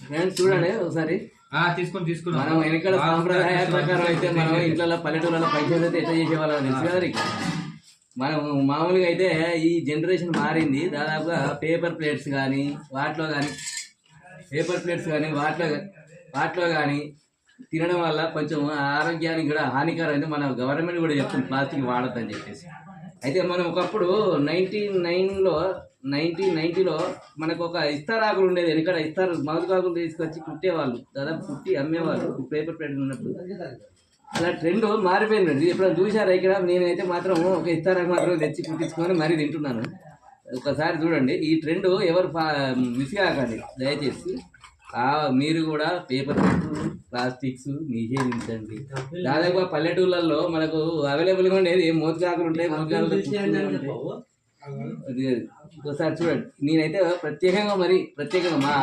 Friends చూడండి ఒకసారి తీసుకున్నాం. మనం వెనకాల సాంప్రదాయ ప్రకారం అయితే మనం ఇంట్లో పల్లెటూళ్ళలో పంచాయతీ అయితే ఎట్లా చేసేవాళ్ళం తెలుసు కదా నీకు. మనం మామూలుగా అయితే ఈ జనరేషన్ మారింది. దాదాపుగా పేపర్ ప్లేట్స్ కానీ వాటిలో కానీ తినడం వల్ల కొంచెం ఆరోగ్యానికి కూడా హానికరం అయితే మన గవర్నమెంట్ కూడా చెప్తుంది ప్లాస్టిక్ వాడద్దని చెప్పేసి. అయితే మనం ఒకప్పుడు 1990లో మనకు ఒక ఇస్తారాకులు ఉండేది. వెనకాల మగకాకులు తీసుకొచ్చి కుట్టేవాళ్ళు, దాదాపు కుట్టి అమ్మేవాళ్ళు పేపర్ ప్లేట్ ఉన్నప్పుడు. అలా ట్రెండ్ మారిపోయింది. ఎప్పుడైనా చూసారా ఇక్కడ? నేనైతే మాత్రం ఒక ఇస్తారాకు మాత్రం తెచ్చి కుట్టించుకొని మరీ తింటున్నాను. ఒకసారి చూడండి, ఈ ట్రెండ్ ఎవరు మిస్ కాకండి దయచేసి. మీరు కూడా పేపర్ ప్లాస్టిక్స్ నిషేధించండి. దాదాపుగా పల్లెటూళ్ళల్లో మనకు అవైలబుల్గా ఉండేది మోతకాకులు ఉంటాయి. ఒకసారి చూడండి, నేనైతే ప్రత్యేకంగా మా